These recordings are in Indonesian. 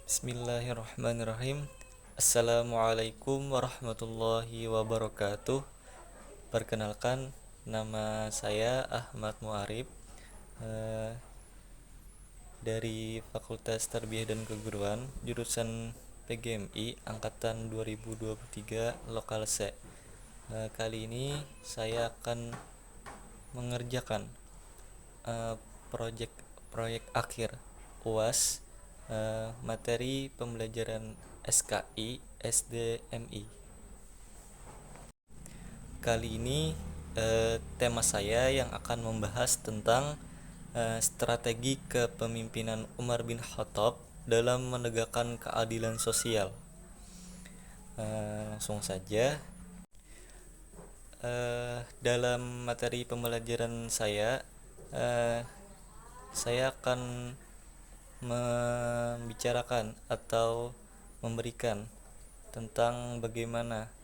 Bismillahirrahmanirrahim. Assalamualaikum warahmatullahi wabarakatuh. Perkenalkan, nama saya Ahmad Muarib, eh, dari Fakultas Tarbiyah dan Keguruan, jurusan PGMI angkatan 2023 Lokal C. Kali ini saya akan mengerjakan eh, proyek proyek akhir UAS, materi pembelajaran SKI SDMI. Kali ini tema saya yang akan membahas tentang strategi kepemimpinan Umar bin Khattab dalam menegakkan keadilan sosial. Langsung saja. Dalam materi pembelajaran saya akan membicarakan atau memberikan tentang bagaimana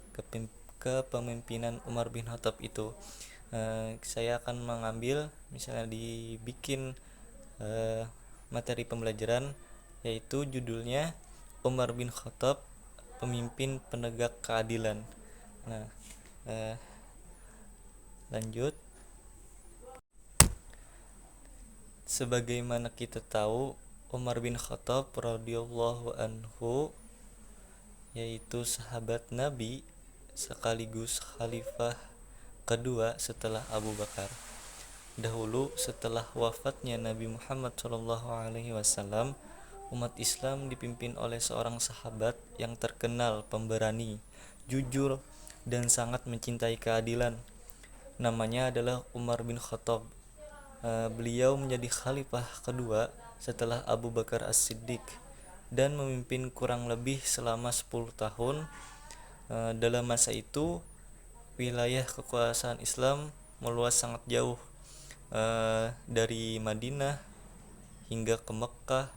kepemimpinan Umar bin Khattab itu. Saya akan mengambil, misalnya dibikin materi pembelajaran, yaitu judulnya Umar bin Khattab, pemimpin penegak keadilan. Nah, lanjut. Sebagaimana kita tahu, Umar bin Khattab radhiyallahu anhu yaitu sahabat Nabi sekaligus khalifah kedua setelah Abu Bakar. Dahulu setelah wafatnya Nabi Muhammad SAW, umat Islam dipimpin oleh seorang sahabat yang terkenal pemberani, jujur, dan sangat mencintai keadilan. Namanya adalah Umar bin Khattab. Beliau menjadi khalifah kedua setelah Abu Bakar As-Siddiq dan memimpin kurang lebih selama 10 tahun. Dalam masa itu, wilayah kekuasaan Islam meluas sangat jauh, dari Madinah hingga ke Mekkah,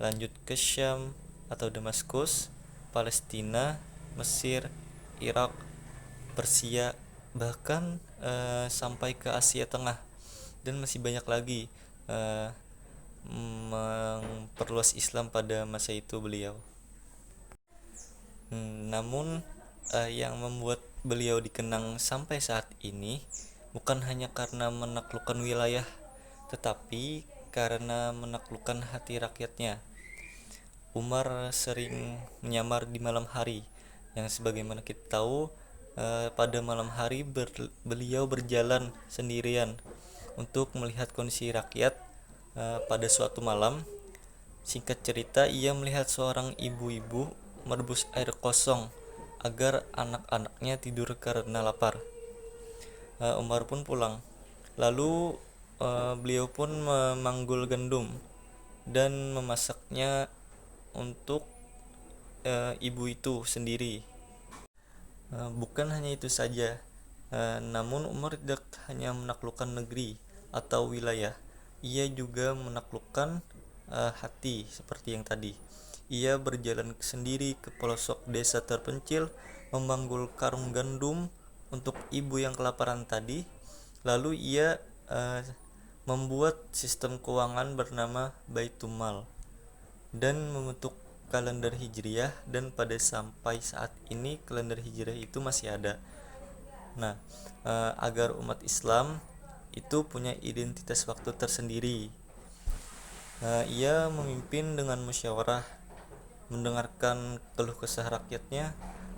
lanjut ke Syam atau Damaskus, Palestina, Mesir, Irak, Persia, bahkan sampai ke Asia Tengah, dan masih banyak lagi memperluas Islam pada masa itu beliau. Namun yang membuat beliau dikenang sampai saat ini bukan hanya karena menaklukkan wilayah, tetapi karena menaklukkan hati rakyatnya. Umar sering menyamar di malam hari, yang sebagaimana kita tahu, pada malam hari beliau berjalan sendirian untuk melihat kondisi rakyat. Pada suatu malam, singkat cerita, ia melihat seorang ibu-ibu merebus air kosong agar anak-anaknya tidur karena lapar. Umar pun pulang. Lalu beliau pun memanggul gandum dan memasaknya untuk ibu itu sendiri. Bukan hanya itu saja, namun Umar tidak hanya menaklukkan negeri atau wilayah, ia juga menaklukkan hati seperti yang tadi. Ia berjalan sendiri ke pelosok desa terpencil, memanggul karung gandum untuk ibu yang kelaparan tadi. Lalu ia membuat sistem keuangan bernama Baitul Mal dan membentuk kalender Hijriah, dan pada sampai saat ini kalender Hijriah itu masih ada. Nah, agar umat Islam itu punya identitas waktu tersendiri, ia memimpin dengan musyawarah, mendengarkan keluh kesah rakyatnya,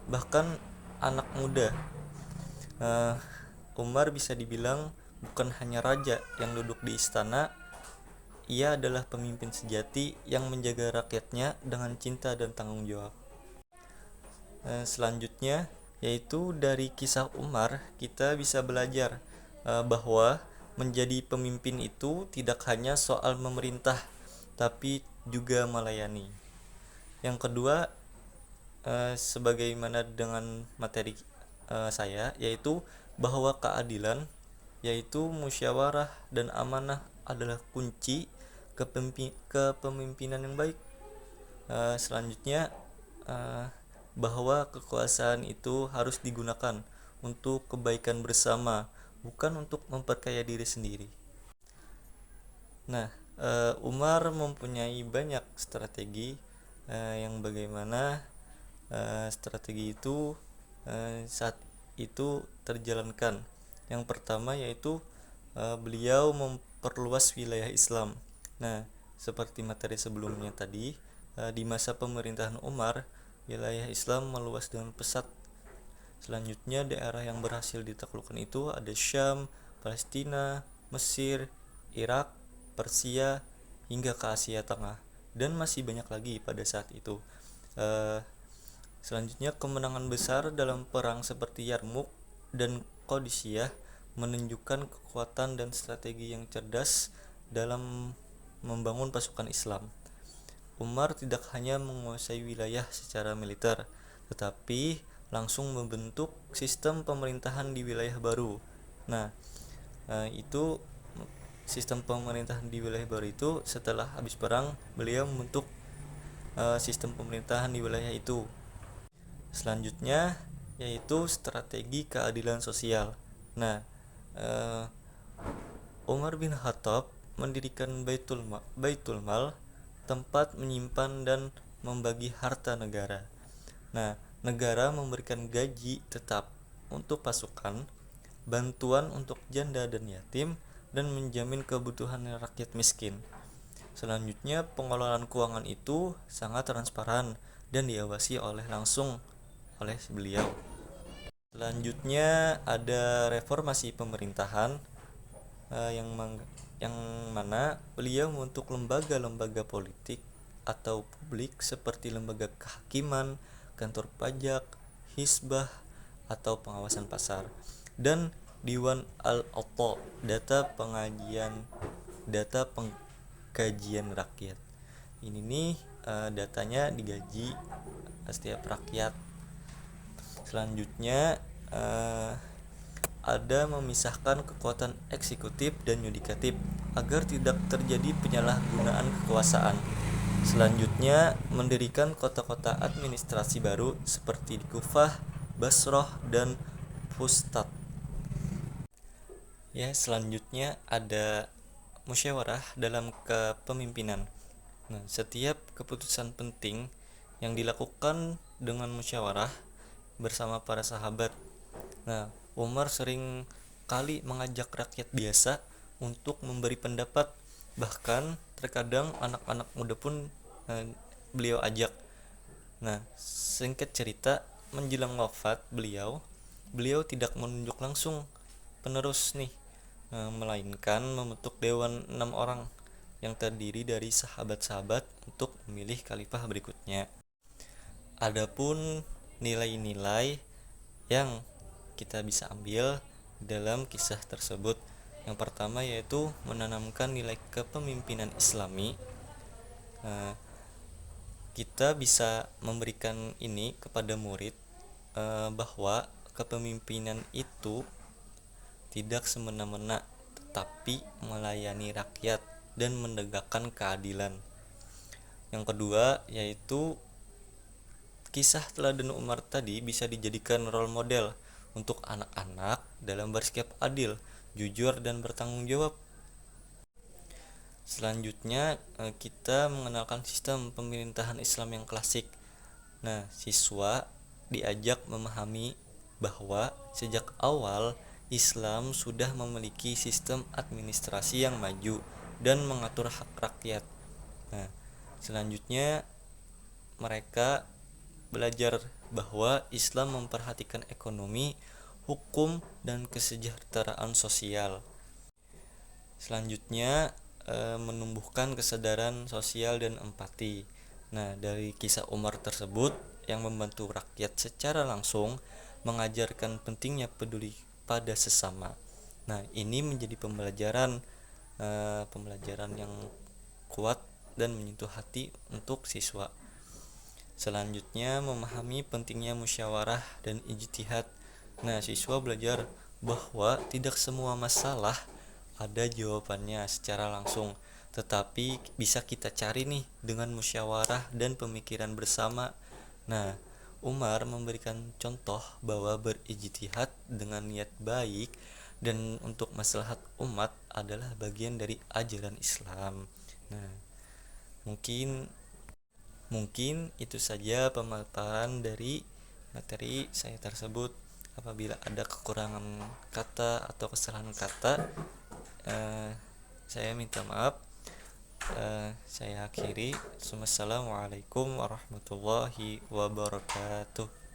bahkan anak muda. Umar bisa dibilang bukan hanya raja yang duduk di istana, ia adalah pemimpin sejati yang menjaga rakyatnya dengan cinta dan tanggung jawab. Selanjutnya, yaitu dari kisah Umar kita bisa belajar bahwa menjadi pemimpin itu tidak hanya soal memerintah, tapi juga melayani. Yang kedua, sebagaimana dengan materi saya, yaitu bahwa keadilan, yaitu musyawarah dan amanah adalah kunci kepemimpinan yang baik. Selanjutnya, bahwa kekuasaan itu harus digunakan untuk kebaikan bersama, bukan untuk memperkaya diri sendiri. Nah, Umar mempunyai banyak strategi yang bagaimana strategi itu saat itu terjalankan. Yang pertama yaitu beliau memperluas wilayah Islam. Nah, seperti materi sebelumnya tadi, di masa pemerintahan Umar, wilayah Islam meluas dengan pesat. Selanjutnya, daerah yang berhasil ditaklukkan itu ada Syam, Palestina, Mesir, Irak, Persia, hingga ke Asia Tengah, dan masih banyak lagi pada saat itu. Eh, Selanjutnya, kemenangan besar dalam perang seperti Yarmouk dan Qadisiyah menunjukkan kekuatan dan strategi yang cerdas dalam membangun pasukan Islam. Umar tidak hanya menguasai wilayah secara militer, tetapi langsung membentuk sistem pemerintahan di wilayah baru. Nah, itu sistem pemerintahan di wilayah baru itu setelah habis perang beliau membentuk sistem pemerintahan di wilayah itu. Selanjutnya yaitu strategi keadilan sosial. Nah, eh, Umar bin Khattab mendirikan Baitul Mal, tempat menyimpan dan membagi harta negara. Nah, negara memberikan gaji tetap untuk pasukan, bantuan untuk janda dan yatim, dan menjamin kebutuhan rakyat miskin. Selanjutnya, pengelolaan keuangan itu sangat transparan dan diawasi langsung oleh beliau. Selanjutnya ada reformasi pemerintahan yang mana beliau membentuk lembaga-lembaga politik atau publik seperti lembaga kehakiman, kantor pajak, hisbah atau pengawasan pasar, dan Diwan Al-Auto, data pengkajian rakyat. Ini nih datanya digaji setiap rakyat. Selanjutnya ada memisahkan kekuatan eksekutif dan yudikatif agar tidak terjadi penyalahgunaan kekuasaan. Selanjutnya mendirikan kota-kota administrasi baru seperti di Kufah, Basrah, dan Fustat. Ya, selanjutnya ada musyawarah dalam kepemimpinan. Nah, setiap keputusan penting yang dilakukan dengan musyawarah bersama para sahabat. Nah, Umar sering kali mengajak rakyat biasa untuk memberi pendapat, bahkan terkadang anak-anak muda pun beliau ajak. Nah, singkat cerita, menjelang wafat beliau tidak menunjuk langsung penerus nih, melainkan membentuk dewan 6 orang yang terdiri dari sahabat-sahabat untuk memilih khalifah berikutnya. Adapun nilai-nilai yang kita bisa ambil dalam kisah tersebut, yang pertama yaitu menanamkan nilai kepemimpinan Islami. Kita bisa memberikan ini kepada murid, bahwa kepemimpinan itu tidak semena-mena, tetapi melayani rakyat dan menegakkan keadilan. Yang kedua yaitu kisah teladan Umar tadi bisa dijadikan role model untuk anak-anak dalam bersikap adil, jujur, dan bertanggung jawab. Selanjutnya kita mengenalkan sistem pemerintahan Islam yang klasik. Nah, siswa diajak memahami bahwa sejak awal Islam sudah memiliki sistem administrasi yang maju dan mengatur hak rakyat. Nah, selanjutnya mereka belajar bahwa Islam memperhatikan ekonomi, hukum, dan kesejahteraan sosial. Selanjutnya menumbuhkan kesadaran sosial dan empati. Nah, dari kisah Umar tersebut yang membantu rakyat secara langsung mengajarkan pentingnya peduli pada sesama. Nah, ini menjadi pembelajaran yang kuat dan menyentuh hati untuk siswa. Selanjutnya memahami pentingnya musyawarah dan ijtihad. Nah, siswa belajar bahwa tidak semua masalah ada jawabannya secara langsung, tetapi bisa kita cari nih dengan musyawarah dan pemikiran bersama. Nah, Umar memberikan contoh bahwa berijtihad dengan niat baik dan untuk maslahat umat adalah bagian dari ajaran Islam. Nah, mungkin Mungkin itu saja pemaparan dari materi saya tersebut. Apabila ada kekurangan kata atau kesalahan kata, eh, saya minta maaf. Saya akhiri. Wassalamualaikum warahmatullahi wabarakatuh.